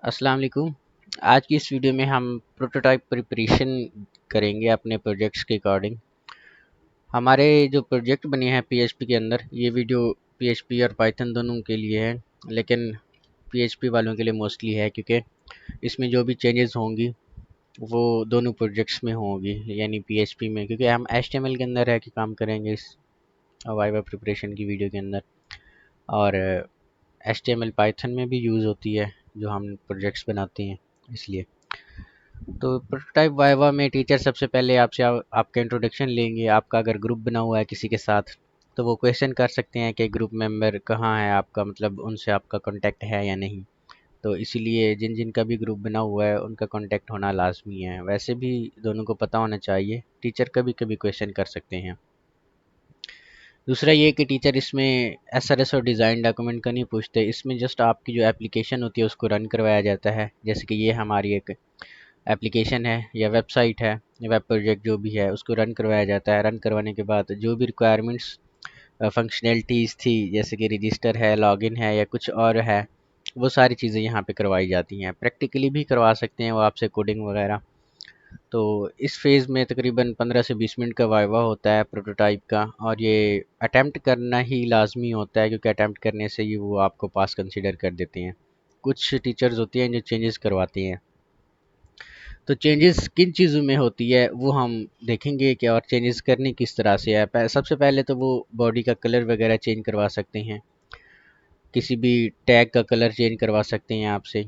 अस्सलाम वालेकुम। आज की इस वीडियो में हम प्रोटोटाइप प्रिपरेशन करेंगे अपने प्रोजेक्ट्स के अकॉर्डिंग। हमारे जो प्रोजेक्ट बने हैं पीएचपी के अंदर, ये वीडियो पीएचपी और पाइथन दोनों के लिए है, लेकिन पीएचपी वालों के लिए मोस्टली है क्योंकि इसमें जो भी चेंजेस होंगी वो दोनों प्रोजेक्ट्स में होंगी, यानी पीएचपी में, क्योंकि हम एचटीएमएल के अंदर रह के काम करेंगे इस वाइवा प्रिपरेशन की वीडियो के अंदर। और एचटीएमएल पाइथन में भी यूज़ होती है जो हम प्रोजेक्ट्स बनाते हैं, इसलिए। तो प्रोटोटाइप वाइवा में टीचर सबसे पहले आपसे आपका इंट्रोडक्शन लेंगे। आपका अगर ग्रुप बना हुआ है किसी के साथ, तो वो क्वेश्चन कर सकते हैं कि ग्रुप मेंबर कहाँ है आपका, मतलब उनसे आपका कांटेक्ट है या नहीं। तो इसीलिए जिन जिन का भी ग्रुप बना हुआ है उनका कांटेक्ट होना लाजमी है। वैसे भी दोनों को पता होना चाहिए, टीचर कभी कभी क्वेश्चन कर सकते हैं। दूसरा ये कि टीचर इसमें एसआरएस और डिज़ाइन डॉक्यूमेंट का नहीं पूछते, इसमें जस्ट आपकी जो एप्लीकेशन होती है उसको रन करवाया जाता है। जैसे कि ये हमारी एक एप्लीकेशन है या वेबसाइट है या वेब प्रोजेक्ट जो भी है, उसको रन करवाया जाता है। रन करवाने के बाद जो भी रिक्वायरमेंट्स फंक्शनैलिटीज़ थी, जैसे कि रजिस्टर है, लॉगिन है या कुछ और है, वो सारी चीज़ें यहाँ पे करवाई जाती हैं। प्रैक्टिकली भी करवा सकते हैं वो आपसे, कोडिंग वगैरह। तो इस फेज़ में तकरीबन 15 से 20 मिनट का वाइवा होता है प्रोटोटाइप का, और ये अटेम्प्ट करना ही लाजमी होता है, क्योंकि अटेम्प्ट करने से ही वो आपको पास कंसिडर कर देते हैं। कुछ टीचर्स होती हैं जो चेंजेस करवाती हैं, तो चेंजेस किन चीज़ों में होती है वो हम देखेंगे कि, और चेंजेस करनी किस तरह से है। सबसे पहले तो वो बॉडी का कलर वगैरह चेंज करवा सकते हैं, किसी भी टैग का कलर चेंज करवा सकते हैं आपसे,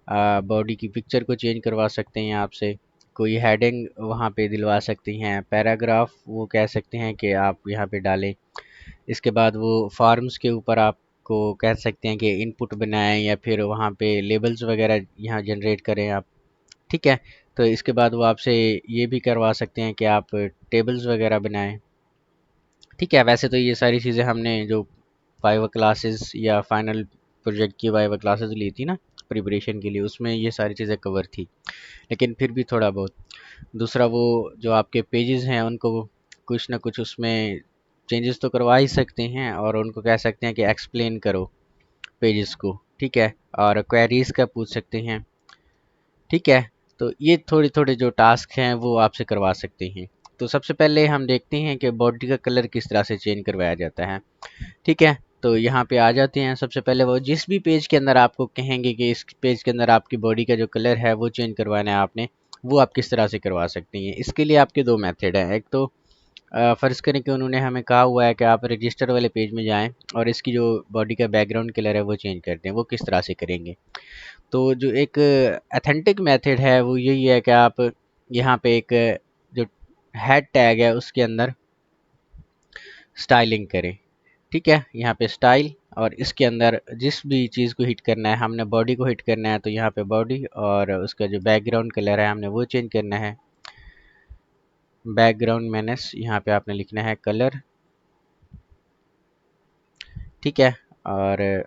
बॉडी की पिक्चर को चेंज करवा सकते हैं आपसे, कोई हेडिंग वहाँ पे दिलवा सकती हैं, पैराग्राफ वो कह सकते हैं कि आप यहाँ पे डालें। इसके बाद वो फॉर्म्स के ऊपर आपको कह सकते हैं कि इनपुट बनाएं, या फिर वहाँ पे लेबल्स वगैरह यहाँ जनरेट करें आप। ठीक है। तो इसके बाद वो आपसे ये भी करवा सकते हैं कि आप टेबल्स वगैरह बनाएं। ठीक है। वैसे तो ये सारी चीज़ें हमने जो वाइवा क्लासेस या फाइनल प्रोजेक्ट की वाइवा क्लासेस ली थी ना प्रिपरेशन के लिए, उसमें ये सारी चीज़ें कवर थी, लेकिन फिर भी थोड़ा बहुत। दूसरा वो जो आपके पेजेस हैं उनको कुछ ना कुछ उसमें चेंजेस तो करवा ही सकते हैं, और उनको कह सकते हैं कि एक्सप्लेन करो पेजेस को। ठीक है। और क्वेरीज का पूछ सकते हैं। ठीक है। तो ये थोड़े थोड़े जो टास्क हैं वो आपसे करवा सकते हैं। तो सबसे पहले हम देखते हैं कि बॉडी का कलर किस तरह से चेंज करवाया जाता है। ठीक है। तो यहाँ पे आ जाते हैं। सबसे पहले वो जिस भी पेज के अंदर आपको कहेंगे कि इस पेज के अंदर आपकी बॉडी का जो कलर है वो चेंज करवाना है आपने, वो आप किस तरह से करवा सकते हैं। इसके लिए आपके दो मेथड हैं। एक तो फ़र्ज़ करें कि उन्होंने हमें कहा हुआ है कि आप रजिस्टर वाले पेज में जाएं और इसकी जो बॉडी का बैकग्राउंड कलर है वो चेंज कर दें। वो किस तरह से करेंगे? तो जो एक अथेंटिक मेथड है वो यही है कि आप यहाँ पे एक जो हेड टैग है उसके अंदर स्टाइलिंग करें। ठीक है। यहाँ पे स्टाइल, और इसके अंदर जिस भी चीज़ को हिट करना है, हमने बॉडी को हिट करना है तो यहाँ पे बॉडी, और उसका जो बैकग्राउंड कलर है हमने वो चेंज करना है। बैकग्राउंड मैनस यहाँ पे आपने लिखना है कलर। ठीक है। और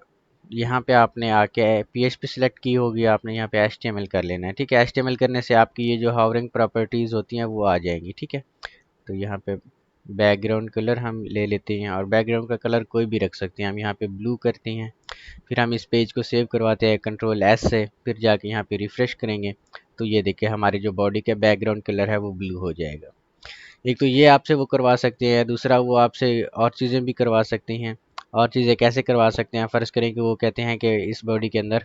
यहाँ पे आपने आके पीएचपी सिलेक्ट की होगी, आपने यहाँ पे एचटीएमएल कर लेना है। ठीक है। एचटीएमएल करने से आपकी ये जो हावरिंग प्रॉपर्टीज़ होती हैं वो आ जाएंगी। ठीक है। तो यहाँ पे बैकग्राउंड कलर हम ले लेते हैं, और बैकग्राउंड का कलर कोई भी रख सकते हैं। हम यहाँ पे ब्लू करते हैं। फिर हम इस पेज को सेव करवाते हैं कंट्रोल एस से, फिर जाके यहाँ पे रिफ़्रेश करेंगे तो ये देखिए हमारी जो बॉडी का बैकग्राउंड कलर है वो ब्लू हो जाएगा। एक तो ये आपसे वो करवा सकते हैं, दूसरा वो आपसे और चीज़ें भी करवा सकते हैं। और चीज़ें कैसे करवा सकते हैं? फ़र्ज़ करें कि वो कहते हैं कि इस बॉडी के अंदर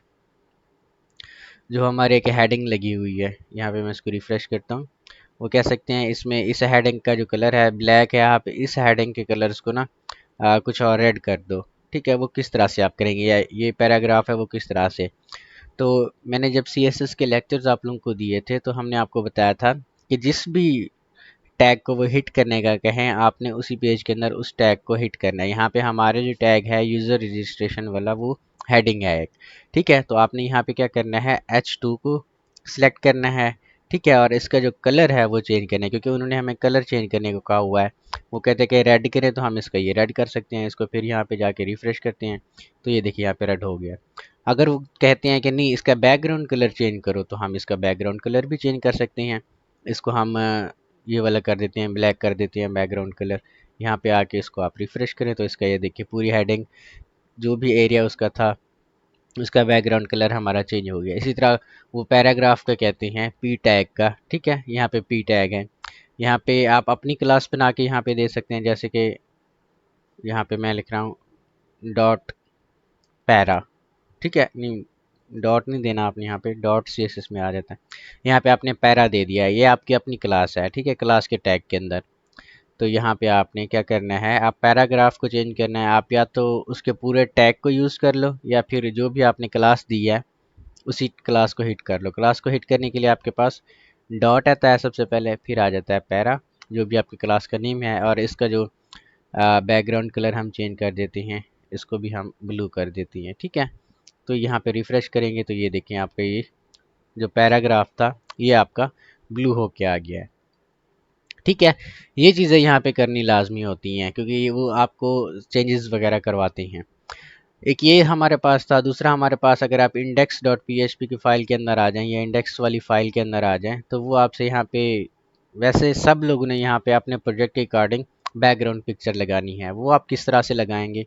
जो हमारे एक हेडिंग लगी हुई है, यहाँ पे मैं इसको रिफ़्रेश करता हूँ। वो कह सकते हैं इसमें इस हेडिंग का जो कलर है ब्लैक है, आप इस हेडिंग के कलर्स को ना कुछ और रेड कर दो। ठीक है। वो किस तरह से आप करेंगे, या ये पैराग्राफ है वो किस तरह से। तो मैंने जब सीएसएस के लेक्चर्स आप लोगों को दिए थे तो हमने आपको बताया था कि जिस भी टैग को वो हिट करने का कहें, आपने उसी पेज के अंदर उस टैग को हिट करना है। यहाँ पे हमारे जो टैग है यूज़र रजिस्ट्रेशन वाला, वो हेडिंग है एक। ठीक है। तो आपने यहाँ पे क्या करना है, H2 को सिलेक्ट करना है। ठीक है। और इसका जो कलर है वो चेंज करना है, क्योंकि उन्होंने हमें कलर चेंज करने को कहा हुआ है। वो कहते हैं कि रेड करें तो हम इसका ये रेड कर सकते हैं इसको, फिर यहाँ पे जाके रिफ़्रेश करते हैं तो ये देखिए यहाँ पे रेड हो गया। अगर वो कहते हैं कि नहीं इसका बैकग्राउंड कलर चेंज करो, तो हम इसका बैकग्राउंड कलर भी चेंज कर सकते हैं। इसको हम ये वाला कर देते हैं, ब्लैक कर देते हैं बैकग्राउंड कलर। यहाँ पे आके इसको आप रिफ़्रेश करें तो इसका ये देखिए पूरी हेडिंग जो भी एरिया उसका था उसका बैकग्राउंड कलर हमारा चेंज हो गया। इसी तरह वो पैराग्राफ का कहते हैं पी टैग का, ठीक है, यहाँ पे पी टैग है। यहाँ पे आप अपनी क्लास बना के यहाँ पे दे सकते हैं, जैसे कि यहाँ पे मैं लिख रहा हूँ डॉट पैरा, ठीक है, नहीं डॉट नहीं देना आपने, यहाँ पे डॉट CSS में आ जाता है। यहाँ पे आपने पैरा दे दिया है, ये आपकी अपनी क्लास है, ठीक है, क्लास के टैग के अंदर। तो यहाँ पे आपने क्या करना है, आप पैराग्राफ को चेंज करना है, आप या तो उसके पूरे टैग को यूज़ कर लो या फिर जो भी आपने क्लास दी है उसी क्लास को हिट कर लो। क्लास को हिट करने के लिए आपके पास डॉट आता है सबसे पहले, फिर आ जाता है पैरा जो भी आपकी क्लास का नेम है, और इसका जो बैकग्राउंड कलर हम चेंज कर देते हैं, इसको भी हम ब्लू कर देते हैं, ठीक है। तो यहाँ पे रिफ़्रेश करेंगे तो ये देखें आपका ये जो पैराग्राफ था ये आपका ब्लू होके आ गया है, ठीक है। ये चीज़ें यहाँ पे करनी लाजमी होती हैं क्योंकि वो आपको चेंजेस वगैरह करवाते हैं। एक ये हमारे पास था। दूसरा हमारे पास अगर आप index.php की फ़ाइल के अंदर आ जाएं या इंडेक्स वाली फ़ाइल के अंदर आ जाएं तो वो आपसे यहाँ पे, वैसे सब लोगों ने यहाँ पे अपने प्रोजेक्ट के अकॉर्डिंग बैकग्राउंड पिक्चर लगानी है। वो आप किस तरह से लगाएंगे,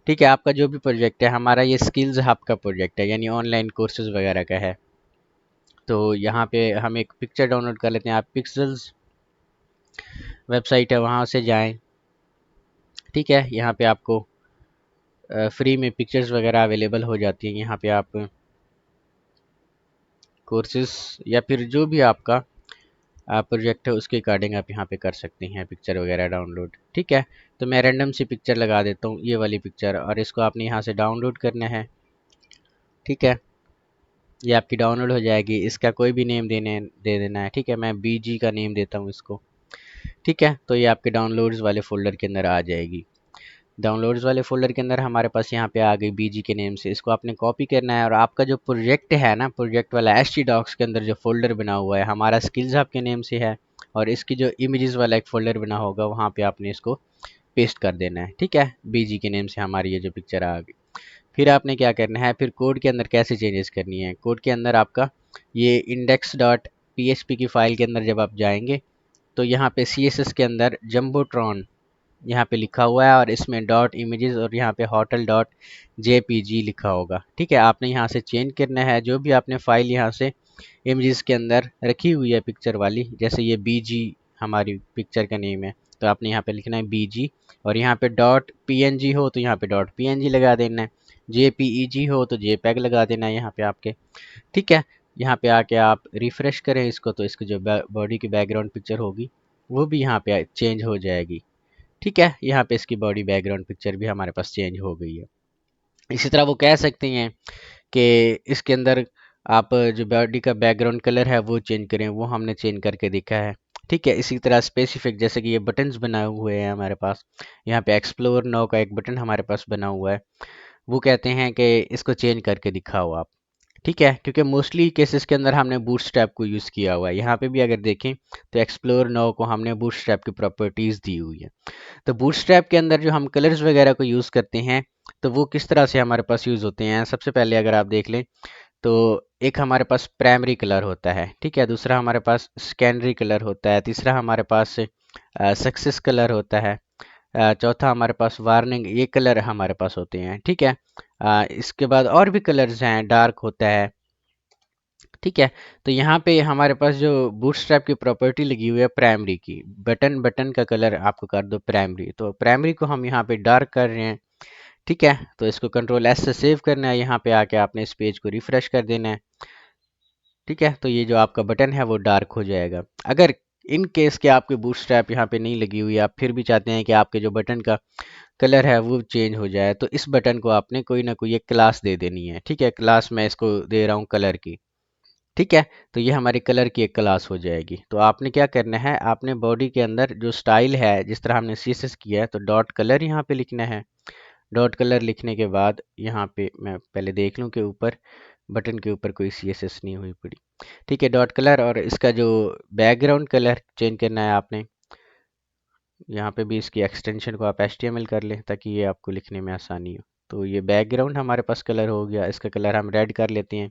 ठीक है। आपका जो भी प्रोजेक्ट है, हमारा ये स्किल्स हब का प्रोजेक्ट है यानी ऑनलाइन कोर्सेज वगैरह का है। तो यहाँ पे हम एक पिक्चर डाउनलोड कर लेते हैं। आप पिक्सल्स वेबसाइट है वहाँ से जाएं, ठीक है। यहाँ पे आपको फ्री में पिक्चर्स वगैरह अवेलेबल हो जाती हैं। यहाँ पे आप कोर्सेज या फिर जो भी आपका प्रोजेक्ट है उसके अकॉर्डिंग आप यहाँ पे कर सकते हैं पिक्चर वगैरह डाउनलोड, ठीक है। तो मैं रैंडम सी पिक्चर लगा देता हूँ, ये वाली पिक्चर, और इसको आपने यहाँ से डाउनलोड करना है, ठीक है। ये आपकी डाउनलोड हो जाएगी। इसका कोई भी नेम दे देना है, ठीक है। मैं BG का नेम देता हूँ इसको, ठीक है। तो ये आपके डाउनलोड्स वाले फ़ोल्डर के अंदर आ जाएगी। डाउनलोड्स वाले फ़ोल्डर के अंदर हमारे पास यहाँ पे आ गई BG के नेम से। इसको आपने कॉपी करना है और आपका जो प्रोजेक्ट है ना, प्रोजेक्ट वाला htdocs के अंदर जो फ़ोल्डर बना हुआ है हमारा स्किल्स आपके नेम से है, और इसकी जो इमेजेस वाला एक फ़ोल्डर बना होगा वहाँ पे आपने इसको पेस्ट कर देना है, ठीक है। BG के नेम से हमारी ये जो पिक्चर आ गई। फिर आपने क्या करना है, फिर कोड के अंदर कैसे चेंजेस करनी है। कोड के अंदर आपका ये index.php की फ़ाइल के अंदर जब आप जाएंगे तो यहाँ पे CSS के अंदर जम्बोट्रॉन यहाँ पे लिखा हुआ है और इसमें डॉट इमेजेस और यहाँ पे होटल डॉट JPG लिखा होगा, ठीक है। आपने यहाँ से चेंज करना है जो भी आपने फाइल यहाँ से इमेजेस के अंदर रखी हुई है पिक्चर वाली, जैसे ये BG हमारी पिक्चर का नेम है, तो आपने यहाँ पे लिखना है BG, और यहाँ पे डॉट PNG हो तो यहाँ पे डॉट PNG लगा देना है, JPEG हो तो JPEG लगा देना है यहाँ पे आपके, ठीक है। यहाँ पे आके आप रिफ़्रेश करें इसको तो इसकी जो बॉडी की बैकग्राउंड पिक्चर होगी वो भी यहाँ पे चेंज हो जाएगी, ठीक है। यहाँ पे इसकी बॉडी बैकग्राउंड पिक्चर भी हमारे पास चेंज हो गई है। इसी तरह वो कह सकते हैं कि इसके अंदर आप जो बॉडी का बैकग्राउंड कलर है वो चेंज करें, वो हमने चेंज करके देखा है, ठीक है। इसी तरह स्पेसिफिक जैसे कि ये बटन्स बनाए हुए हैं हमारे पास, यहाँ पे एक्सप्लोर नाउ का एक बटन हमारे पास बना हुआ है, वो कहते हैं कि इसको चेंज करके दिखाओ आप, ठीक है। क्योंकि मोस्टली केसेस के अंदर हमने बूटस्ट्रैप को यूज़ किया हुआ है। यहाँ पे भी अगर देखें तो एक्सप्लोर नाउ को हमने बूटस्ट्रैप की प्रॉपर्टीज़ दी हुई है। तो बूटस्ट्रैप के अंदर जो हम कलर्स वगैरह को यूज़ करते हैं तो वो किस तरह से हमारे पास यूज़ होते हैं। सबसे पहले अगर आप देख लें तो एक हमारे पास प्राइमरी कलर होता है, ठीक है। दूसरा हमारे पास सेकेंडरी कलर होता है। तीसरा हमारे पास सक्सेस कलर होता है। चौथा हमारे पास वार्निंग, ये कलर हमारे पास होते हैं, ठीक है। इसके बाद और भी कलर्स हैं, डार्क होता है, ठीक है। तो यहाँ पे हमारे पास जो बूटस्ट्रैप की प्रॉपर्टी लगी हुई है प्राइमरी की, बटन बटन का कलर आपको कर दो प्राइमरी, तो प्राइमरी को हम यहाँ पे डार्क कर रहे हैं, ठीक है। तो इसको कंट्रोल S से सेव करना है, यहाँ पे आके आपने इस पेज को रिफ्रेश कर देना है, ठीक है। तो ये जो आपका बटन है वो डार्क हो जाएगा। अगर इन केस के आपके बूटस्ट्रैप यहाँ पे नहीं लगी हुई, आप फिर भी चाहते हैं कि आपके जो बटन का कलर है वो चेंज हो जाए, तो इस बटन को आपने कोई ना कोई एक क्लास दे देनी है, ठीक है। क्लास मैं इसको दे रहा हूँ कलर की, ठीक है। तो ये हमारी कलर की एक क्लास हो जाएगी। तो आपने क्या करना है, आपने बॉडी के अंदर जो स्टाइल है जिस तरह हमने CSS किया है तो डॉट कलर यहाँ पे लिखना है। डॉट कलर लिखने के बाद यहाँ पे मैं पहले देख लूँ कि ऊपर बटन के ऊपर कोई CSS नहीं हुई पड़ी, ठीक है। डॉट कलर, और इसका जो बैकग्राउंड कलर चेंज करना है आपने, यहाँ पे भी इसकी एक्सटेंशन को आप HTML कर लें ताकि ये आपको लिखने में आसानी हो। तो ये बैकग्राउंड हमारे पास कलर हो गया, इसका कलर हम रेड कर लेते हैं,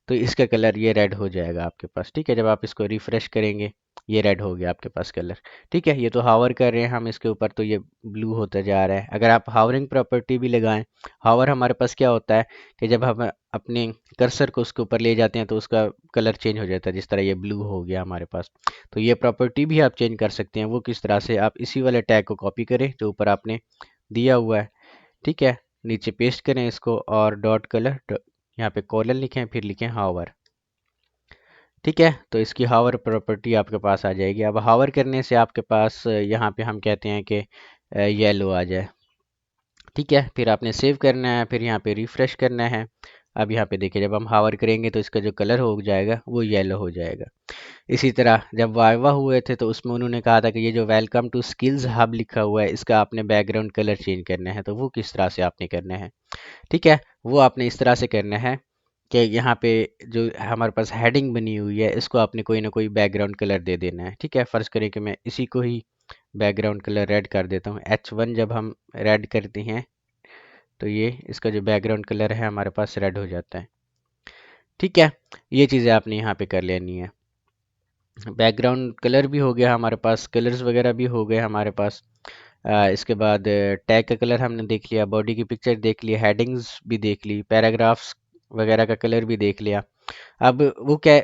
तो इसका कलर ये रेड हो जाएगा आपके पास, ठीक है। जब आप इसको रिफ़्रेश करेंगे ये रेड हो गया आपके पास कलर। ठीक है, ये तो हावर कर रहे हैं हम इसके ऊपर, तो ये ब्लू होता जा रहा है। अगर आप हावरिंग प्रॉपर्टी भी लगाएं, हावर हमारे पास क्या होता है कि जब हम अपने कर्सर को उसके ऊपर ले जाते हैं तो उसका कलर चेंज हो जाता है, जिस तरह ये ब्लू हो गया हमारे पास। तो ये प्रॉपर्टी भी आप चेंज कर सकते हैं। वो किस तरह से, आप इसी वाले टैग को कॉपी करें जो ऊपर आपने दिया हुआ है। ठीक है, नीचे पेस्ट करें इसको और डॉट कलर, यहाँ पे कॉलन लिखें, फिर लिखें हावर। ठीक है, तो इसकी हावर प्रॉपर्टी आपके पास आ जाएगी। अब हावर करने से आपके पास यहाँ पे हम कहते हैं कि येलो आ जाए। ठीक है, फिर आपने सेव करना है, फिर यहाँ पे रिफ्रेश करना है। अब यहाँ पे देखिए, जब हम हावर करेंगे तो इसका जो कलर हो जाएगा वो येलो हो जाएगा। इसी तरह जब वाइवा हुए थे तो उसमें उन्होंने कहा था कि ये जो वेलकम टू स्किल्स हब लिखा हुआ है इसका आपने बैकग्राउंड कलर चेंज करना है। तो वो किस तरह से आपने करना है? ठीक है, वो आपने इस तरह से करना है कि यहाँ पे जो हमारे पास हेडिंग बनी हुई है इसको आपने कोई ना कोई बैकग्राउंड कलर दे देना है। ठीक है, फ़र्ज़ करें कि मैं इसी को ही बैकग्राउंड कलर रेड कर देता हूँ। H1 जब हम रेड करते हैं तो ये इसका जो बैकग्राउंड कलर है हमारे पास रेड हो जाता है। ठीक है, ये चीज़ें आपने यहाँ पे कर लेनी है। बैकग्राउंड कलर भी हो गया हमारे पास, कलर्स वगैरह भी हो गए हमारे पास। इसके बाद टैग का कलर हमने देख लिया, बॉडी की पिक्चर देख ली, हेडिंग्स भी देख ली, पैराग्राफ्स वगैरह का कलर भी देख लिया। अब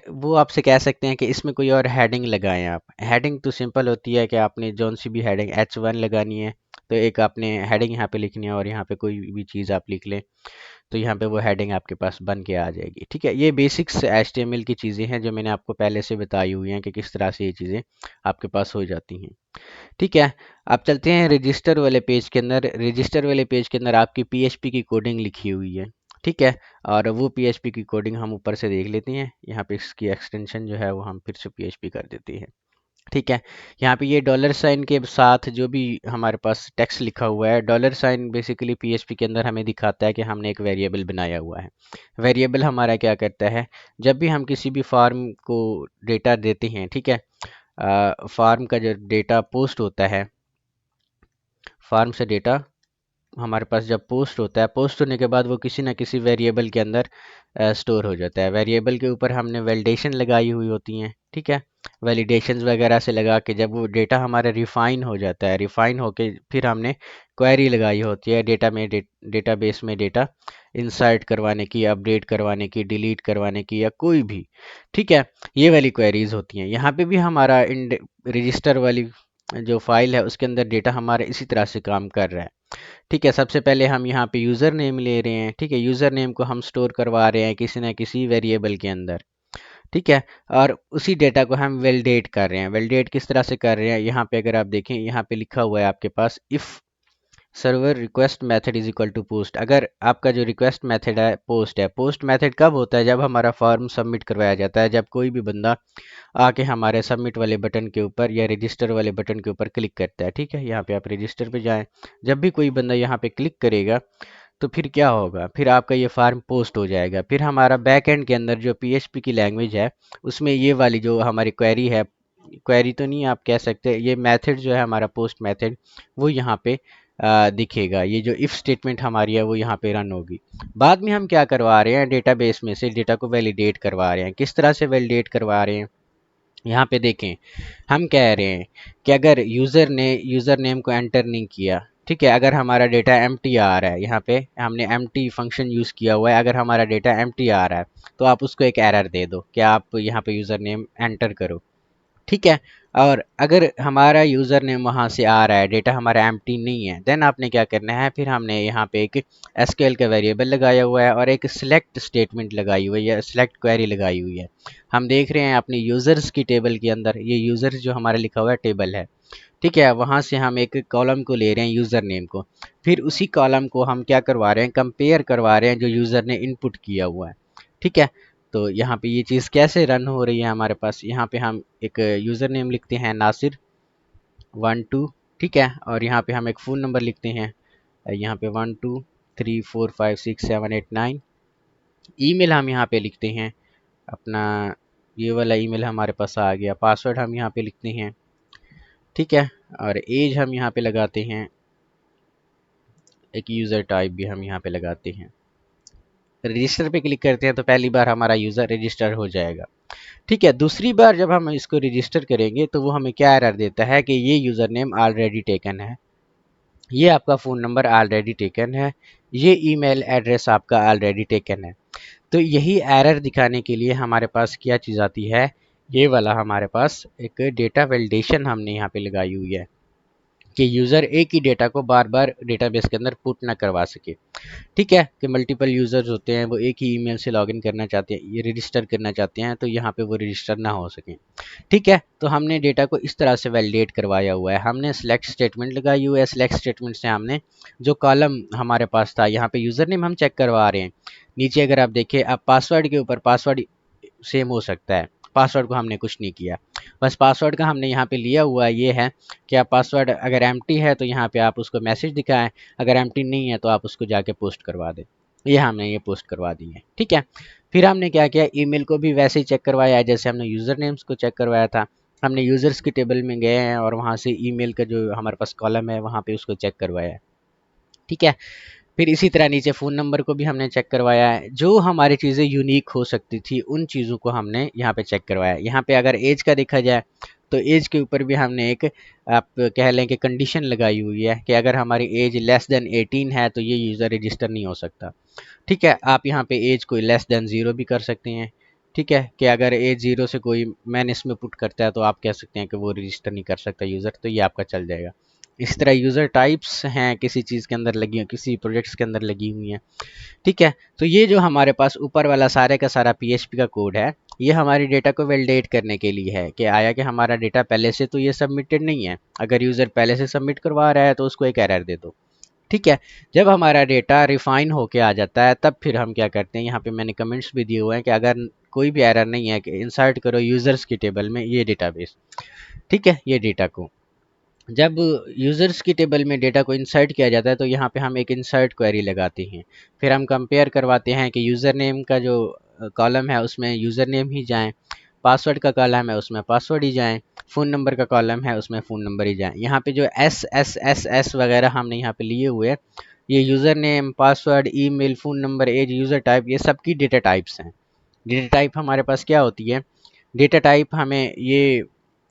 वो आपसे कह सकते हैं कि इसमें कोई और हेडिंग लगाएं आप। हेडिंग तो सिंपल होती है कि आपने जौन सी भी हेडिंग H1 लगानी है तो एक आपने हेडिंग यहाँ पे लिखनी है और यहाँ पे कोई भी चीज़ आप लिख लें तो यहाँ पे वो हेडिंग आपके पास बन के आ जाएगी। ठीक है, ये बेसिक्स HTML की चीज़ें हैं जो मैंने आपको पहले से बताई हुई हैं कि किस तरह से ये चीज़ें आपके पास हो जाती हैं। ठीक है, आप चलते हैं रजिस्टर वाले पेज के अंदर। रजिस्टर वाले पेज के अंदर आपकी PHP की कोडिंग लिखी हुई है। ठीक है, और वो PHP की कोडिंग हम ऊपर से देख लेते हैं। यहाँ पे इसकी एक्सटेंशन जो है वो हम फिर से PHP कर देते हैं। ठीक है, यहाँ पे ये डॉलर साइन के साथ जो भी हमारे पास टेक्स्ट लिखा हुआ है, डॉलर साइन बेसिकली PHP के अंदर हमें दिखाता है कि हमने एक वेरिएबल बनाया हुआ है। वेरिएबल हमारा क्या करता है, जब भी हम किसी भी फार्म को डेटा देते हैं, ठीक है, फार्म का जो डेटा पोस्ट होता है, फार्म से डेटा हमारे पास जब पोस्ट होता है, पोस्ट होने के बाद वो किसी ना किसी वेरिएबल के अंदर स्टोर हो जाता है। वेरिएबल के ऊपर हमने वैलिडेशन लगाई हुई होती हैं। ठीक है, वैलिडेशंस वगैरह से लगा के जब वो डेटा हमारा रिफाइन हो जाता है, रिफाइन होके फिर हमने क्वेरी लगाई होती है डेटा में, डेटाबेस में डेटा इंसर्ट करवाने की, अपडेट करवाने की, डिलीट करवाने की या कोई भी। ठीक है, ये वाली क्वेरीज होती हैं। यहाँ पे भी हमारा इन रजिस्टर वाली जो फाइल है उसके अंदर डेटा हमारा इसी तरह से काम कर रहा है। ठीक है, सबसे पहले हम यहाँ पे यूज़र नेम ले रहे हैं। ठीक है, यूज़र नेम को हम स्टोर करवा रहे हैं किसी न किसी वेरिएबल के अंदर। ठीक है, और उसी डेटा को हम वैलिडेट कर रहे हैं। वैलिडेट किस तरह से कर रहे हैं, यहाँ पे अगर आप देखें, यहाँ पे लिखा हुआ है आपके पास if server request method is equal to post. अगर आपका जो रिक्वेस्ट मेथड है पोस्ट है, पोस्ट मेथड कब होता है, जब हमारा फॉर्म सबमिट करवाया जाता है, जब कोई भी बंदा आके हमारे सबमिट वाले बटन के ऊपर या रजिस्टर वाले बटन के ऊपर क्लिक करता है। ठीक है, यहाँ पे आप रजिस्टर पे जाएं, जब भी कोई बंदा यहाँ पे क्लिक करेगा तो फिर क्या होगा, फिर आपका ये फार्म पोस्ट हो जाएगा। फिर हमारा बैक एंड के अंदर जो PHP की लैंग्वेज है उसमें ये वाली जो हमारी क्वेरी है, क्वेरी तो नहीं आप कह सकते, ये मेथड जो है हमारा पोस्ट मेथड, वो यहाँ पे दिखेगा। ये जो इफ़ स्टेटमेंट हमारी है वो यहाँ पे रन होगी। बाद में हम क्या करवा रहे हैं, डेटाबेस में से डेटा को वैलिडेट करवा रहे हैं। किस तरह से वैलिडेट करवा रहे हैं, यहाँ पे देखें, हम कह रहे हैं कि अगर यूज़र ने यूज़र नेम को एंटर नहीं किया, ठीक है, अगर हमारा डेटा एम्प्टी आ रहा है, यहाँ पे हमने एम्प्टी फंक्शन यूज़ किया हुआ है, अगर हमारा डेटा एम्प्टी आ रहा है तो आप उसको एक एरर दे दो कि आप यहाँ पे यूज़र नेम एंटर करो। ठीक है, और अगर हमारा यूज़र नेम वहाँ से आ रहा है, डेटा हमारा एम्प्टी नहीं है, देन आपने क्या करना है, फिर हमने यहाँ पे एक SQL का वेरिएबल लगाया हुआ है और एक सिलेक्ट स्टेटमेंट लगाई हुई है, सिलेक्ट क्वेरी लगाई हुई है। हम देख रहे हैं अपने यूज़र्स की टेबल के अंदर, ये यूज़र्स जो हमारा लिखा हुआ है टेबल है। ठीक है, वहाँ से हम एक कॉलम को ले रहे हैं, यूज़र नेम को, फिर उसी कॉलम को हम क्या करवा रहे हैं, कंपेयर करवा रहे हैं जो यूज़र ने इनपुट किया हुआ है। ठीक है, तो यहाँ पे ये चीज़ कैसे रन हो रही है हमारे पास, यहाँ पे हम एक यूज़र नेम लिखते हैं नासिर 12। ठीक है, और यहाँ पे हम एक फ़ोन नंबर लिखते हैं, यहाँ पे 12345678 9। ईमेल हम यहाँ पे लिखते हैं अपना, ये वाला ईमेल हमारे पास आ गया। पासवर्ड हम यहाँ पे लिखते हैं। ठीक है, और एज हम यहाँ पे लगाते हैं, एक यूज़र टाइप भी हम यहाँ पे लगाते हैं। रजिस्टर पे क्लिक करते हैं तो पहली बार हमारा यूज़र रजिस्टर हो जाएगा। ठीक है, दूसरी बार जब हम इसको रजिस्टर करेंगे तो वो हमें क्या एरर देता है कि ये यूज़र नेम ऑलरेडी टेकन है, ये आपका फ़ोन नंबर ऑलरेडी टेकन है, ये ईमेल एड्रेस आपका ऑलरेडी टेकन है। तो यही एरर दिखाने के लिए हमारे पास क्या चीज़ आती है, ये वाला हमारे पास एक डेटा वैलिडेशन हमने यहाँ पे लगाई हुई है कि यूज़र एक ही डेटा को बार बार डेटाबेस के अंदर पुट ना करवा सके। ठीक है, कि मल्टीपल यूज़र्स होते हैं, वो एक ही ईमेल से लॉगिन करना चाहते हैं, ये रजिस्टर करना चाहते हैं, तो यहाँ पे वो रजिस्टर ना हो सके। ठीक है, तो हमने डेटा को इस तरह से वैलिडेट करवाया हुआ है। हमने सिलेक्ट स्टेटमेंट लगाई हुई है, सिलेक्ट स्टेटमेंट से हमने जो कॉलम हमारे पास था, यहाँ पे यूज़र नेम हम चेक करवा रहे हैं। नीचे अगर आप देखें, अब पासवर्ड के ऊपर पासवर्ड सेम हो सकता है, पासवर्ड को हमने कुछ नहीं किया, बस पासवर्ड का हमने यहाँ पे लिया हुआ ये है कि आप पासवर्ड अगर एम्प्टी है तो यहाँ पे आप उसको मैसेज दिखाएं, अगर एम्प्टी नहीं है तो आप उसको जाके पोस्ट करवा दें। ये हमने ये पोस्ट करवा दी है। ठीक है, फिर हमने क्या किया, ईमेल को भी वैसे ही चेक करवाया है जैसे हमने यूज़र नेम्स को चेक करवाया था। हमने यूज़र्स की टेबल में गए हैं और वहाँ से ईमेल का जो हमारे पास कॉलम है वहाँ पे उसको चेक करवाया है। ठीक है, फिर इसी तरह नीचे फ़ोन नंबर को भी हमने चेक करवाया है। जो हमारी चीज़ें यूनिक हो सकती थी उन चीज़ों को हमने यहाँ पे चेक करवाया है। यहाँ पे अगर एज का देखा जाए तो एज के ऊपर भी हमने एक, आप कह लें कि कंडीशन लगाई हुई है कि अगर हमारी एज लेस देन 18 है तो ये यूज़र रजिस्टर नहीं हो सकता। ठीक है, आप यहाँ पे एज को लेस देन 0 भी कर सकते हैं। ठीक है, कि अगर एज 0 से कोई मैन इसमें पुट करता है तो आप कह सकते हैं कि वो रजिस्टर नहीं कर सकता यूज़र, तो ये आपका चल जाएगा। इस तरह यूज़र टाइप्स हैं किसी चीज़ के अंदर लगी, किसी प्रोजेक्ट्स के अंदर लगी हुई हैं। ठीक है, तो ये जो हमारे पास ऊपर वाला सारे का सारा पीएचपी का कोड है, ये हमारी डेटा को वैलिडेट करने के लिए है कि आया कि हमारा डेटा पहले से तो ये सबमिटेड नहीं है, अगर यूज़र पहले से सबमिट करवा रहा है तो उसको एक एरर दे दो। ठीक है, जब हमारा डेटा रिफाइन होके आ जाता है तब फिर हम क्या करते हैं, यहाँ पे मैंने कमेंट्स भी दिए हुए हैं कि अगर कोई भी एरर नहीं है कि इंसर्ट करो यूज़र्स की टेबल में ये डेटाबेस। ठीक है, ये डेटा को जब यूज़र्स की टेबल में डेटा को इंसर्ट किया जाता है तो यहाँ पे हम एक इंसर्ट क्वेरी लगाते हैं। फिर हम कंपेयर करवाते हैं कि यूज़र नेम का जो कॉलम है उसमें यूज़र नेम ही जाएँ, पासवर्ड का कॉलम है उसमें पासवर्ड ही जाएँ, फ़ोन नंबर का कॉलम है उसमें फ़ोन नंबर ही जाएँ। यहाँ पे जो एस एस एस एस वगैरह हमने यहाँ पे लिए हुए हैं, ये user name, password, email, phone number, age, user type, ये सब की डेटा टाइप्स हैं। डेटा टाइप हमारे पास क्या होती है, डेटा टाइप हमें ये,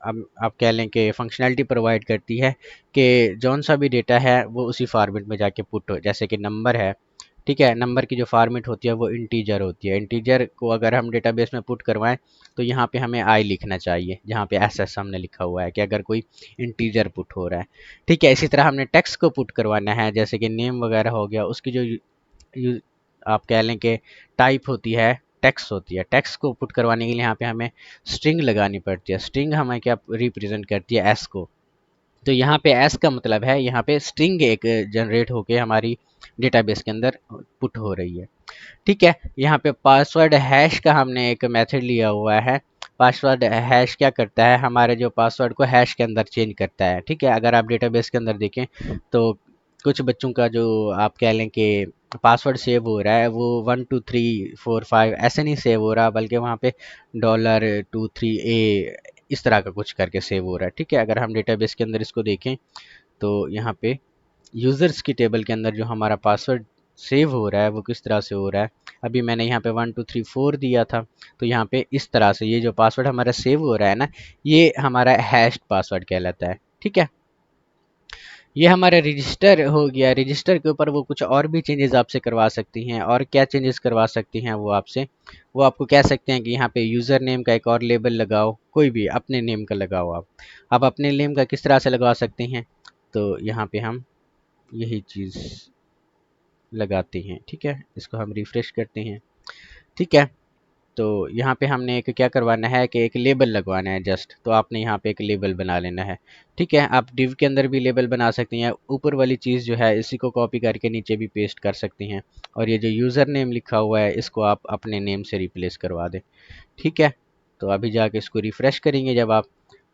अब आप कह लें कि फंक्शनैलिटी प्रोवाइड करती है कि जौन सा भी डेटा है वो उसी फॉर्मेट में जाके पुट हो, जैसे कि नंबर है। ठीक है, नंबर की जो फॉर्मेट होती है वो इंटीजर होती है, इंटीजर को अगर हम डेटाबेस में पुट करवाएं तो यहाँ पे हमें आई लिखना चाहिए, जहाँ पे एस एस हमने लिखा हुआ है कि अगर कोई इंटीजर पुट हो रहा है। ठीक है, इसी तरह हमने टेक्स्ट को पुट करवाना है, जैसे कि नेम वगैरह हो गया, उसकी जो आप कह लें कि टाइप होती है, टेक्स्ट होती है, टेक्स्ट को पुट करवाने के लिए यहाँ पे हमें स्ट्रिंग लगानी पड़ती है। स्ट्रिंग हमें क्या रिप्रेजेंट करती है, एस को। तो यहाँ पे एस का मतलब है यहाँ पे स्ट्रिंग एक जनरेट होके हमारी डेटाबेस के अंदर पुट हो रही है। ठीक है, यहाँ पे पासवर्ड हैश का हमने एक मेथड लिया हुआ है। पासवर्ड हैश क्या करता है, हमारे जो पासवर्ड को हैश के अंदर चेंज करता है। ठीक है, अगर आप डेटाबेस के अंदर देखें तो कुछ बच्चों का जो आप कह लें कि पासवर्ड सेव हो रहा है वो 1 2 3 4 5 ऐसे नहीं सेव हो रहा, बल्कि वहाँ पे $23A इस तरह का कुछ करके सेव हो रहा है। ठीक है, अगर हम डेटाबेस के अंदर इसको देखें तो यहाँ पे यूज़र्स की टेबल के अंदर जो हमारा पासवर्ड सेव हो रहा है वो किस तरह से हो रहा है, अभी मैंने यहाँ पे 1 2 3 4 दिया था, तो यहाँ पे इस तरह से ये जो पासवर्ड हमारा सेव हो रहा है ना, ये हमारा हैश्ड पासवर्ड कहलाता है। ठीक है, ये हमारा रजिस्टर हो गया। रजिस्टर के ऊपर वो कुछ और भी चेंजेस आपसे करवा सकती हैं, और क्या चेंजेस करवा सकती हैं वो आपसे, वो आपको कह सकते हैं कि यहाँ पे यूज़र नेम का एक और लेबल लगाओ, कोई भी अपने नेम का लगाओ। आप अपने नेम का किस तरह से लगवा सकते हैं, तो यहाँ पे हम यही चीज़ लगाते हैं। ठीक है, इसको हम रिफ़्रेश करते हैं। ठीक है, तो यहाँ पे हमने एक क्या करवाना है कि एक लेबल लगवाना है जस्ट, तो आपने यहाँ पे एक लेबल बना लेना है। ठीक है, आप डिव के अंदर भी लेबल बना सकते हैं, ऊपर वाली चीज़ जो है इसी को कॉपी करके नीचे भी पेस्ट कर सकते हैं, और ये जो यूज़र नेम लिखा हुआ है इसको आप अपने नेम से रिप्लेस करवा दें। ठीक है, तो अभी जाके इसको रिफ़्रेश करेंगे जब आप,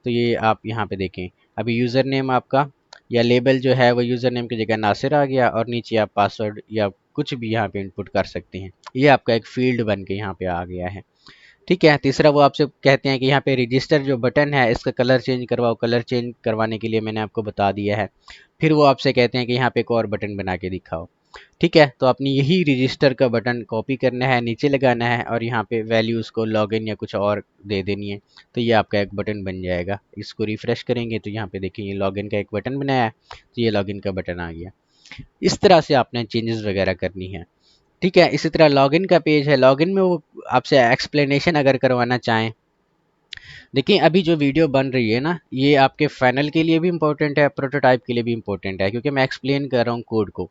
तो ये आप यहाँ पे देखें अभी यूज़र नेम आपका या लेबल जो है वो यूज़र नेम की जगह नासिर आ गया, और नीचे आप पासवर्ड या कुछ भी यहाँ पे इनपुट कर सकते हैं। ये आपका एक फील्ड बन के यहाँ पे आ गया है। ठीक है, तीसरा वो आपसे कहते हैं कि यहाँ पे रजिस्टर जो बटन है इसका कलर चेंज करवाओ, कलर चेंज करवाने के लिए मैंने आपको बता दिया है। फिर वो आपसे कहते हैं कि यहाँ पे एक और बटन बना के दिखाओ। ठीक है, तो अपनी यही रजिस्टर का बटन कॉपी करना है, नीचे लगाना है और यहाँ पे वैल्यूज़ को लॉगिन या कुछ और दे देनी है। तो ये आपका एक बटन बन जाएगा। इसको रिफ्रेश करेंगे तो यहाँ पे देखिए ये लॉगिन का एक बटन बनाया है, तो ये लॉगिन का बटन आ गया। इस तरह से आपने चेंजेस वगैरह करनी है। ठीक है, इसी तरह लॉगिन का पेज है, लॉगिन में वो आपसे एक्सप्लेनेशन अगर करवाना चाहें। देखिए अभी जो वीडियो बन रही है ना, ये आपके फाइनल के लिए भी इम्पोर्टेंट है, प्रोटोटाइप के लिए भी इम्पोर्टेंट है, क्योंकि मैं एक्सप्लेन कर रहा हूँ कोड को।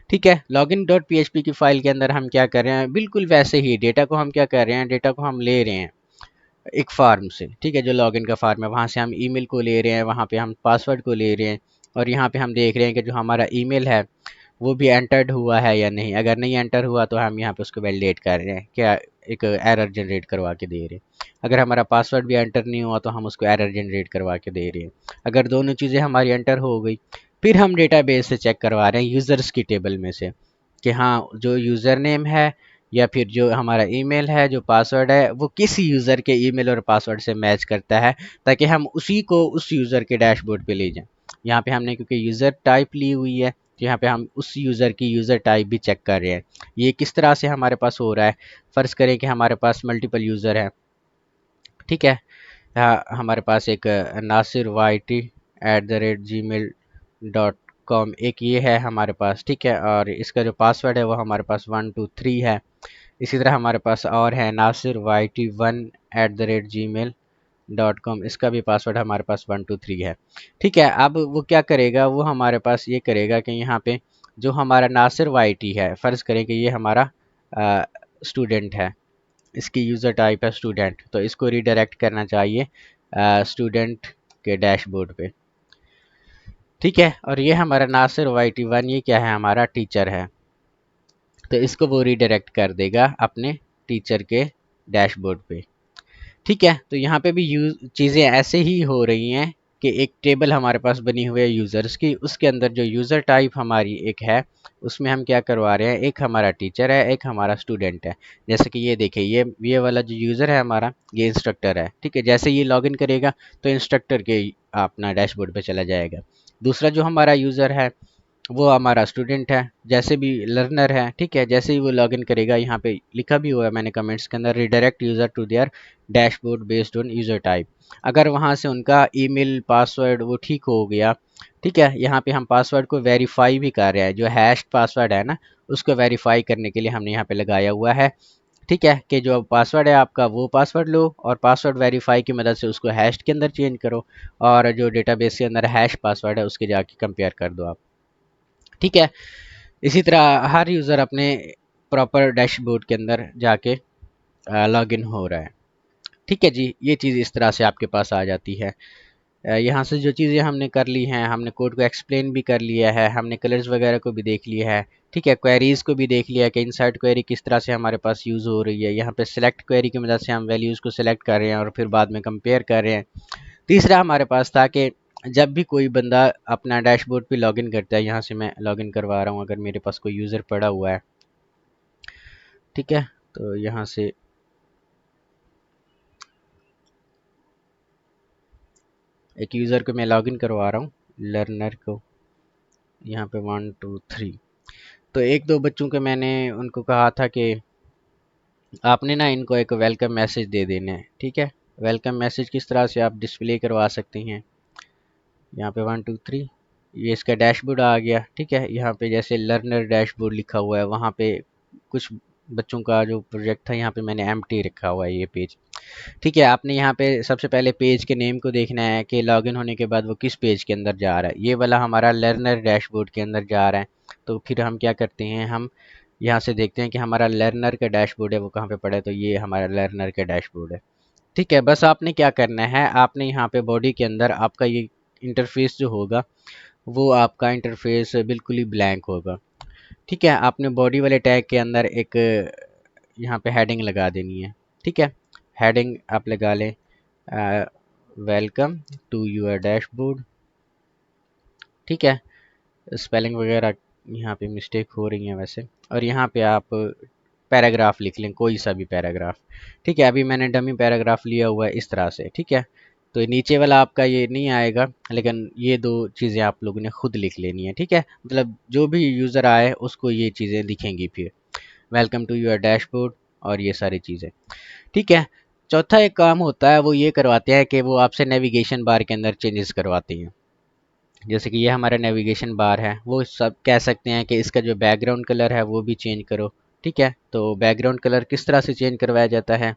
ठीक है, लॉगिन डॉट पी की फाइल के अंदर हम क्या कर रहे हैं, बिल्कुल वैसे ही डेटा को हम क्या कर रहे हैं, डेटा को हम ले रहे हैं एक फार्म से। ठीक है, जो लॉगिन का फार्म है वहाँ से हम ईमेल को ले रहे हैं, वहाँ पे हम पासवर्ड को ले रहे हैं, और यहाँ पे हम देख रहे हैं कि जो हमारा ईमेल है वो भी एंटर्ड हुआ है या नहीं। अगर नहीं एंटर हुआ तो हम यहाँ पे उसको वैलिडेट कर रहे हैं, क्या एक एरर जनरेट करवा के दे रहे हैं। अगर हमारा पासवर्ड भी एंटर नहीं हुआ तो हम उसको एरर जनरेट करवा के दे रहे हैं। अगर दोनों चीज़ें हमारी एंटर हो गई, फिर हम डेटाबेस से चेक करवा रहे हैं यूज़र्स की टेबल में से कि हाँ जो यूज़र नेम है या फिर जो हमारा ईमेल है, जो पासवर्ड है, वो किस यूज़र के ईमेल और पासवर्ड से मैच करता है, ताकि हम उसी को उस यूज़र के डैशबोर्ड पे ले जाएं। यहाँ पे हमने क्योंकि यूज़र टाइप ली हुई है, तो यहाँ पे हम उस यूज़र की यूज़र टाइप भी चेक कर रहे हैं। ये किस तरह से हमारे पास हो रहा है, फ़र्ज़ करें कि हमारे पास मल्टीपल यूज़र है। ठीक है, हमारे पास एक नासिर वाई टी @gmail.com एक ये है हमारे पास। ठीक है, और इसका जो पासवर्ड है वो हमारे पास 123 है। इसी तरह हमारे पास और है नासिर वाई टी 1 @gmail.com, इसका भी पासवर्ड हमारे पास 123 है। ठीक है, अब वो क्या करेगा, वो हमारे पास ये करेगा कि यहाँ पे जो हमारा नासिर वाई टी है, फ़र्ज़ करें कि ये हमारा स्टूडेंट है, इसकी यूज़र टाइप है स्टूडेंट, तो इसको रीडायरेक्ट करना चाहिए स्टूडेंट के डैशबोर्ड पे। ठीक है, और ये हमारा नासिर वाई टी 1 ये क्या है, हमारा टीचर है, तो इसको वो रीडायरेक्ट कर देगा अपने टीचर के डैशबोर्ड पे। ठीक है, तो यहाँ पे भी चीज़ें ऐसे ही हो रही हैं कि एक टेबल हमारे पास बनी हुई है यूज़र्स की, उसके अंदर जो यूज़र टाइप हमारी एक है, उसमें हम क्या करवा रहे हैं, एक हमारा टीचर है, एक हमारा स्टूडेंट है। जैसे कि ये देखिए, ये वाला जो यूज़र है हमारा, ये इंस्ट्रक्टर है। ठीक है, जैसे ये लॉगिन करेगा तो इंस्ट्रक्टर के अपना डैशबोर्ड पे चला जाएगा। दूसरा जो हमारा यूज़र है वो हमारा स्टूडेंट है, जैसे भी लर्नर है। ठीक है, जैसे ही वो लॉगिन करेगा, यहाँ पे लिखा भी हुआ है मैंने कमेंट्स के अंदर, redirect user to their dashboard based on user type. अगर वहाँ से उनका ईमेल पासवर्ड वो ठीक हो गया, ठीक है, यहाँ पे हम पासवर्ड को वेरीफाई भी कर रहे हैं, जो हैश पासवर्ड है ना, उसको वेरीफाई करने के लिए हमने यहाँ पे लगाया हुआ है। ठीक है, कि जो पासवर्ड है आपका वो पासवर्ड लो और पासवर्ड वेरीफाई की मदद से उसको हैश के अंदर चेंज करो, और जो डेटाबेस के अंदर हैश पासवर्ड है उसके जाके कंपेयर कर दो आप। ठीक है, इसी तरह हर यूज़र अपने प्रॉपर डैशबोर्ड के अंदर जाके लॉगिन हो रहा है। ठीक है जी, ये चीज़ इस तरह से आपके पास आ जाती है। यहाँ से जो चीज़ें हमने कर ली हैं, हमने कोड को एक्सप्लेन भी कर लिया है, हमने कलर्स वगैरह को भी देख लिया है। ठीक है, क्वेरीज़ को भी देख लिया है कि इनसाइड क्वेरी किस तरह से हमारे पास यूज़ हो रही है। यहाँ पे सिलेक्ट क्वेरी की मदद से हम वैल्यूज़ को सिलेक्ट कर रहे हैं और फिर बाद में कंपेयर कर रहे हैं। तीसरा हमारे पास था कि जब भी कोई बंदा अपना डैशबोर्ड पे लॉगिन करता है, यहाँ से मैं लॉगिन करवा रहा हूँ, अगर मेरे पास कोई यूज़र पड़ा हुआ है। ठीक है, तो यहाँ से एक यूज़र को मैं लॉगिन करवा रहा हूँ, लर्नर को, यहाँ पे 123। तो एक दो बच्चों के मैंने उनको कहा था कि आपने ना इनको एक वेलकम मैसेज दे देना है। ठीक है, वेलकम मैसेज किस तरह से आप डिस्प्ले करवा सकते हैं, यहाँ पे 123 ये इसका डैशबोर्ड आ गया। ठीक है, यहाँ पे जैसे लर्नर डैशबोर्ड लिखा हुआ है, वहाँ पे कुछ बच्चों का जो प्रोजेक्ट था यहाँ पे मैंने एम्प्टी रखा हुआ है ये पेज। ठीक है, आपने यहाँ पे सबसे पहले पेज के नेम को देखना है कि लॉगिन होने के बाद वो किस पेज के अंदर जा रहा है। ये वाला हमारा लर्नर डैशबोर्ड के अंदर जा रहा है। तो फिर हम क्या करते हैं, हम यहाँ से देखते हैं कि हमारा लर्नर का डैशबोर्ड है वो कहाँ पे पड़ा है, तो ये हमारा लर्नर का डैशबोर्ड है। ठीक है, बस आपने क्या करना है, आपने यहाँ पे बॉडी के अंदर आपका ये इंटरफेस जो होगा वो आपका इंटरफेस बिल्कुल ही ब्लैंक होगा। ठीक है, आपने बॉडी वाले टैग के अंदर एक यहाँ पे हेडिंग लगा देनी है। ठीक है, हेडिंग आप लगा लें, वेलकम टू योर डैशबोर्ड। ठीक है, स्पेलिंग वगैरह यहाँ पे मिस्टेक हो रही है वैसे, और यहाँ पे आप पैराग्राफ लिख लें, कोई सा भी पैराग्राफ। ठीक है, अभी मैंने डमी पैराग्राफ लिया हुआ है इस तरह से। ठीक है, तो नीचे वाला आपका ये नहीं आएगा, लेकिन ये दो चीज़ें आप लोगों ने खुद लिख लेनी है, ठीक है। मतलब जो भी यूज़र आए उसको ये चीज़ें दिखेंगी फिर, वेलकम टू योर डैशबोर्ड और ये सारी चीज़ें, ठीक है। चौथा एक काम होता है वो ये करवाते हैं कि वो आपसे नेविगेशन बार के अंदर चेंजेस करवाते हैं। जैसे कि ये हमारा नेविगेशन बार है, वो सब कह सकते हैं कि इसका जो बैकग्राउंड कलर है वो भी चेंज करो, ठीक है। तो बैकग्राउंड कलर किस तरह से चेंज करवाया जाता है,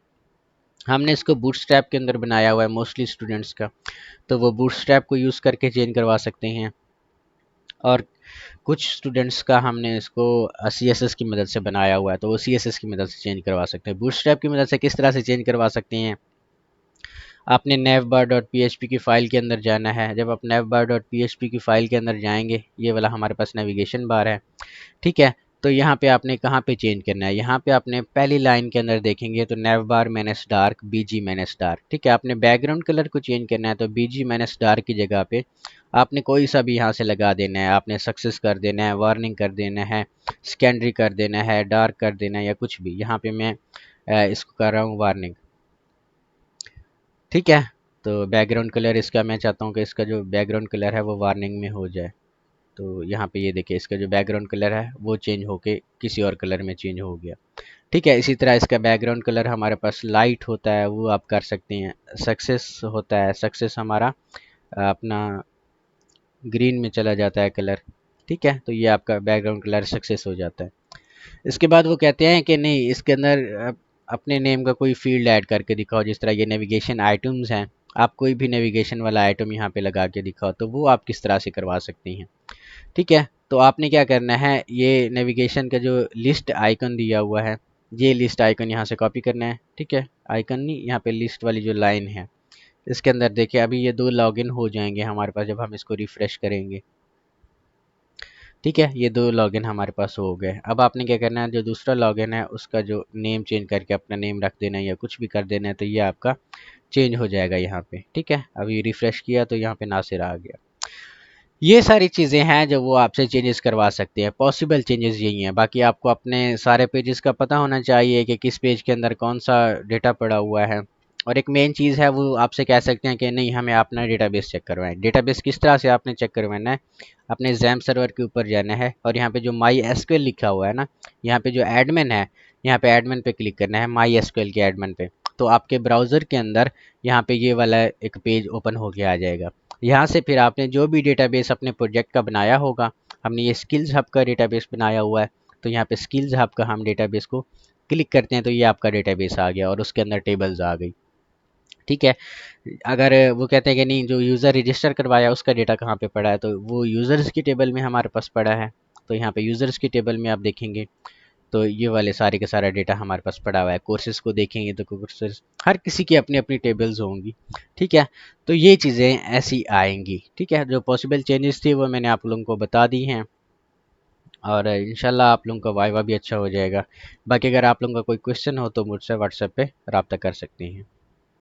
हमने इसको बूटस्ट्रैप के अंदर बनाया हुआ है मोस्टली स्टूडेंट्स का, तो वो बूटस्ट्रैप को यूज़ करके चेंज करवा सकते हैं। और कुछ स्टूडेंट्स का हमने इसको CSS की मदद से बनाया हुआ है, तो वो CSS की मदद से चेंज करवा सकते हैं। बूटस्ट्रैप की मदद से किस तरह से चेंज करवा सकते हैं, आपने navbar.php की फ़ाइल के अंदर जाना है। जब आप navbar.php की फ़ाइल के अंदर जाएंगे, ये वाला हमारे पास नेविगेशन बार है, ठीक है। तो यहाँ पे आपने कहाँ पे चेंज करना है, यहाँ पे आपने पहली लाइन के अंदर देखेंगे तो navbar manage dark BG manage dark, ठीक है। आपने बैकग्राउंड कलर को चेंज करना है तो BG मैनेज डार्क की जगह पे आपने कोई सा भी यहाँ से लगा देना है। आपने सक्सेस कर देना है, वार्निंग कर देना है, सेकेंडरी कर देना है, डार्क कर देना है, या कुछ भी। यहाँ पे मैं इसको कर रहा हूँ वार्निंग, ठीक है। तो बैकग्राउंड कलर इसका मैं चाहता हूँ कि इसका जो बैकग्राउंड कलर है वो वार्निंग में हो जाए। तो यहाँ पे ये देखिए इसका जो बैकग्राउंड कलर है वो चेंज होके किसी और कलर में चेंज हो गया, ठीक है। इसी तरह इसका बैकग्राउंड कलर हमारे पास लाइट होता है, वो आप कर सकते हैं। सक्सेस होता है, सक्सेस हमारा अपना ग्रीन में चला जाता है कलर, ठीक है। तो ये आपका बैकग्राउंड कलर सक्सेस हो जाता है। इसके बाद वो कहते हैं कि नहीं, इसके अंदर अपने नेम का कोई फील्ड ऐड करके दिखाओ। जिस तरह ये नेविगेशन आइटम्स हैं, आप कोई भी नेविगेशन वाला आइटम यहाँ पे लगा के दिखाओ, तो वो आप किस तरह से करवा सकती हैं, ठीक है। तो आपने क्या करना है, ये नेविगेशन का जो लिस्ट आइकन दिया हुआ है, ये लिस्ट आइकन यहाँ से कॉपी करना है, ठीक है। आइकन नहीं, यहाँ पे लिस्ट वाली जो लाइन है इसके अंदर देखिए अभी ये 2 लॉगिन हो जाएंगे हमारे पास जब हम इसको रिफ्रेश करेंगे, ठीक है। ये 2 लॉगिन हमारे पास हो गए। अब आपने क्या करना है, जो दूसरा लॉगिन है उसका जो नेम चेंज करके अपना नेम रख देना है या कुछ भी कर देना है, तो ये आपका चेंज हो जाएगा यहाँ पे, ठीक है। अभी रिफ्रेश किया तो यहाँ पे नासिर आ गया। ये सारी चीज़ें हैं जो वो आपसे चेंजेस करवा सकते हैं। पॉसिबल चेंजेस यही हैं, बाकी आपको अपने सारे पेजेस का पता होना चाहिए कि किस पेज के अंदर कौन सा डेटा पड़ा हुआ है। और एक मेन चीज़ है, वो आपसे कह सकते हैं कि नहीं हमें अपना डेटाबेस चेक करवाएं। डेटाबेस किस तरह से आपने चेक करवाना है, अपने जैम सर्वर के ऊपर जाना है और यहाँ पे जो माई एसक्यूएल लिखा हुआ है ना, यहाँ पे जो एडमिन है, यहाँ पे एडमिन पे क्लिक करना है, माई एसक्यूएल के एडमिन पे। तो आपके ब्राउज़र के अंदर यहाँ पे ये वाला एक पेज ओपन होके आ जाएगा। यहाँ से फिर आपने जो भी डेटाबेस अपने प्रोजेक्ट का बनाया होगा, हमने ये स्किल्स हब का डेटाबेस बनाया हुआ है, तो यहाँ पे स्किल्स हब का हम डेटाबेस को क्लिक करते हैं तो ये आपका डेटाबेस आ गया और उसके अंदर टेबल्स आ गई, ठीक है। अगर वो कहते हैं कि नहीं, जो यूज़र रजिस्टर करवाया उसका डेटा कहाँ पे पड़ा है, तो वो यूज़र्स की टेबल में हमारे पास पड़ा है। तो यहाँ पे यूज़र्स की टेबल में आप देखेंगे तो ये वाले सारे का सारा डेटा हमारे पास पड़ा हुआ है। कोर्सेज को देखेंगे तो कोर्सेज हर किसी की अपनी अपनी टेबल्स होंगी, ठीक है। तो ये चीज़ें ऐसी आएंगी, ठीक है। जो पॉसिबल चेंजेस थी वो मैंने आप लोगों को बता दी हैं और इंशाल्लाह आप लोगों का वाइवा भी अच्छा हो जाएगा। बाकी अगर आप लोगों का कोई क्वेश्चन हो तो मुझसे व्हाट्सएप पे रब्ता कर सकते हैं।